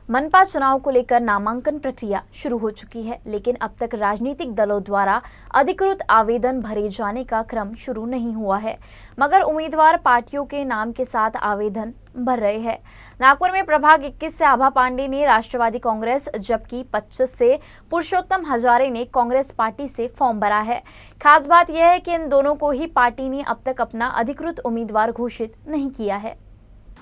मनपा चुनाव को लेकर नामांकन प्रक्रिया शुरू हो चुकी है, लेकिन अब तक राजनीतिक दलों द्वारा अधिकृत आवेदन भरे जाने का क्रम शुरू नहीं हुआ है, मगर उम्मीदवार पार्टियों के नाम के साथ आवेदन भर रहे हैं। नागपुर में प्रभाग 21 से आभा पांडे ने राष्ट्रवादी कांग्रेस, जबकि 25 से पुरुषोत्तम हजारे ने कांग्रेस पार्टी से फॉर्म भरा है। खास बात यह है कि इन दोनों को ही पार्टी ने अब तक अपना अधिकृत उम्मीदवार घोषित नहीं किया है।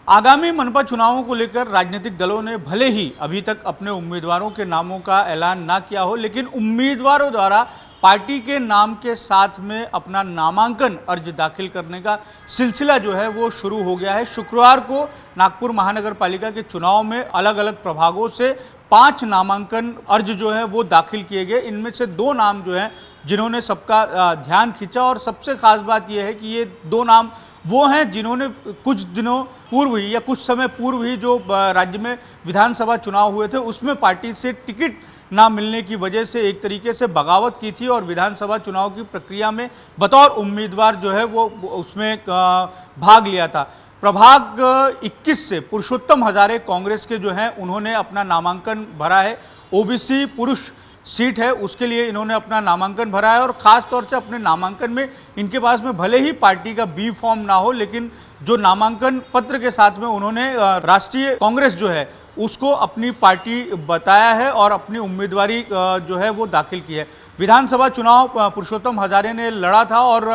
आगामी मनपा चुनावों को लेकर राजनीतिक दलों ने भले ही अभी तक अपने उम्मीदवारों के नामों का ऐलान ना किया हो, लेकिन उम्मीदवारों द्वारा पार्टी के नाम के साथ में अपना नामांकन अर्ज दाखिल करने का सिलसिला जो है वो शुरू हो गया है। शुक्रवार को नागपुर महानगर पालिका के चुनाव में अलग अलग प्रभागों से 5 नामांकन अर्ज जो है वो दाखिल किए गए। इनमें से 2 नाम जो हैं जिन्होंने सबका ध्यान खींचा, और सबसे खास बात यह है कि ये 2 नाम वो हैं जिन्होंने कुछ दिनों पूर्व ही या कुछ समय पूर्व ही जो राज्य में विधानसभा चुनाव हुए थे उसमें पार्टी से टिकट ना मिलने की वजह से एक तरीके से बगावत की थी और विधानसभा चुनाव की प्रक्रिया में बतौर उम्मीदवार जो है वो उसमें भाग लिया था। प्रभाग 21 से पुरुषोत्तम हजारे कांग्रेस के जो हैं उन्होंने अपना नामांकन भरा है। ओबीसी पुरुष सीट है उसके लिए इन्होंने अपना नामांकन भरा है, और ख़ास तौर से अपने नामांकन में इनके पास में भले ही पार्टी का बी फॉर्म ना हो, लेकिन जो नामांकन पत्र के साथ में उन्होंने राष्ट्रीय कांग्रेस जो है उसको अपनी पार्टी बताया है और अपनी उम्मीदवारी जो है वो दाखिल की है। विधानसभा चुनाव पुरुषोत्तम हजारे ने लड़ा था और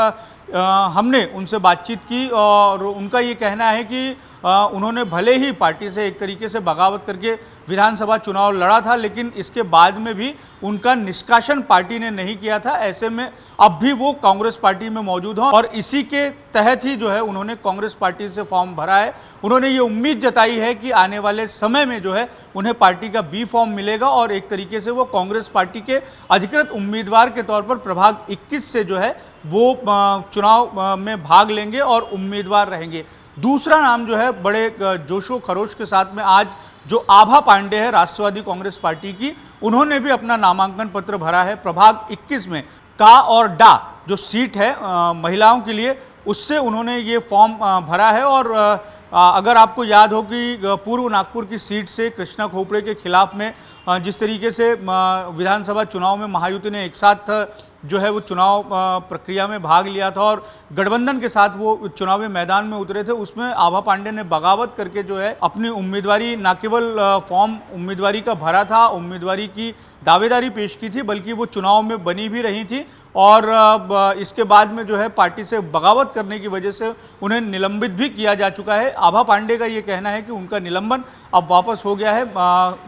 हमने उनसे बातचीत की और उनका ये कहना है कि उन्होंने भले ही पार्टी से एक तरीके से बगावत करके विधानसभा चुनाव लड़ा था, लेकिन इसके बाद में भी उनका निष्कासन पार्टी ने नहीं किया था। ऐसे में अब भी वो कांग्रेस पार्टी में मौजूद हैं और इसी के तहत ही जो है उन्होंने कांग्रेस पार्टी से फॉर्म भरा है। उन्होंने ये उम्मीद जताई है कि आने वाले समय में जो है उन्हें पार्टी का बी फॉर्म मिलेगा और एक तरीके से वो कांग्रेस पार्टी के अधिकृत उम्मीदवार के तौर पर प्रभाग 21 से जो है वो चुनाव में भाग लेंगे और उम्मीदवार रहेंगे। दूसरा नाम जो है बड़े जोशो खरोश के साथ में आज जो आभा पांडे है राष्ट्रवादी कांग्रेस पार्टी की, उन्होंने भी अपना नामांकन पत्र भरा है। प्रभाग 21 में का और डा जो सीट है महिलाओं के लिए, उससे उन्होंने ये फॉर्म भरा है। और अगर आपको याद हो कि पूर्व नागपुर की सीट से कृष्णा खोपड़े के खिलाफ में जिस तरीके से विधानसभा चुनाव में महायुति ने एक साथ जो है वो चुनाव प्रक्रिया में भाग लिया था और गठबंधन के साथ वो चुनावी मैदान में उतरे थे, उसमें आभा पांडे ने बगावत करके जो है अपनी उम्मीदवारी न केवल फॉर्म उम्मीदवारी का भरा था, उम्मीदवारी की दावेदारी पेश की थी, बल्कि वो चुनाव में बनी भी रही थी। और इसके बाद में जो है पार्टी से बगावत करने की वजह से उन्हें निलंबित भी किया जा चुका है। आभा पांडे का ये कहना है कि उनका निलंबन अब वापस हो गया है।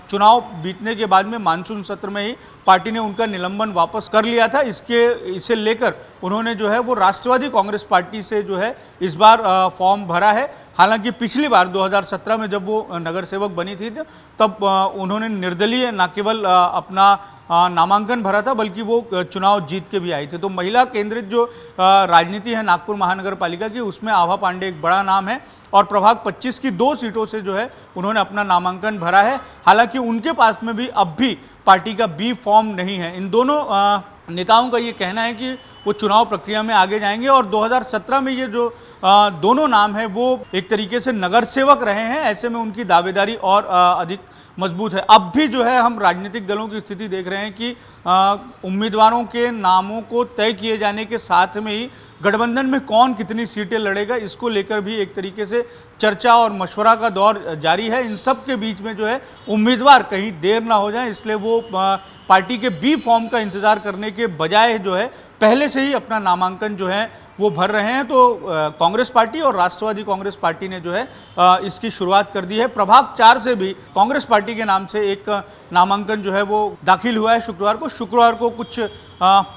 चुनाव बीतने के बाद में मानसून सत्र में ही पार्टी ने उनका निलंबन वापस कर लिया था। इसे लेकर उन्होंने जो है वो राष्ट्रवादी कांग्रेस पार्टी से जो है इस बार फॉर्म भरा है। हालांकि पिछली बार 2017 में जब वो नगर सेवक बनी थी तब उन्होंने निर्दलीय न केवल अपना नामांकन भरा था, बल्कि वो चुनाव जीत के भी आई थे। तो महिला केंद्रित जो राजनीति है नागपुर महानगर पालिका की, उसमें आभा पांडे एक बड़ा नाम है और प्रभाग 25 की 2 सीटों से जो है उन्होंने अपना नामांकन भरा है। हालांकि उनके पास में भी अब भी पार्टी का बी फॉर्म नहीं है। इन दोनों नेताओं का ये कहना है कि वो चुनाव प्रक्रिया में आगे जाएंगे और 2017 में ये जो दोनों नाम है वो एक तरीके से नगर सेवक रहे हैं। ऐसे में उनकी दावेदारी और अधिक मजबूत है। अब भी जो है हम राजनीतिक दलों की स्थिति देख रहे हैं कि उम्मीदवारों के नामों को तय किए जाने के साथ में ही गठबंधन में कौन कितनी सीटें लड़ेगा, इसको लेकर भी एक तरीके से चर्चा और मशवरा का दौर जारी है। इन सब के बीच में जो है उम्मीदवार कहीं देर ना हो जाए, इसलिए वो पार्टी के बी फॉर्म का इंतजार करने के बजाय जो है पहले से ही अपना नामांकन जो है वो भर रहे हैं। तो कांग्रेस पार्टी और राष्ट्रवादी कांग्रेस पार्टी ने जो है इसकी शुरुआत कर दी है। प्रभाग 4 से भी कांग्रेस पार्टी के नाम से एक नामांकन जो है वो दाखिल हुआ है शुक्रवार को कुछ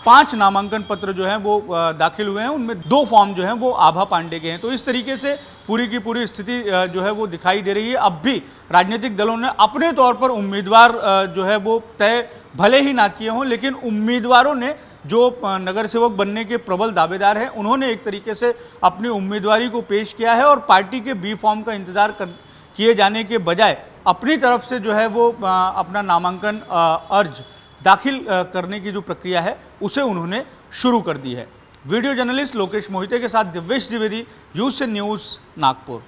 5 नामांकन पत्र जो हैं वो दाखिल हुए हैं, उनमें 2 फॉर्म जो हैं वो आभा पांडे के हैं। तो इस तरीके से पूरी की पूरी स्थिति जो है वो दिखाई दे रही है। अब भी राजनीतिक दलों ने अपने तौर पर उम्मीदवार जो है वो तय भले ही ना किए हों, लेकिन उम्मीदवारों ने जो नगर सेवक बनने के प्रबल दावेदार हैं उन्होंने एक तरीके से अपनी उम्मीदवारी को पेश किया है और पार्टी के बी फॉर्म का इंतजार किए जाने के बजाय अपनी तरफ से जो है वो अपना नामांकन अर्ज दाखिल करने की जो प्रक्रिया है उसे उन्होंने शुरू कर दी है। वीडियो जर्नलिस्ट लोकेश मोहिते के साथ दिव्येश द्विवेदी, यूसे न्यूज़, नागपुर।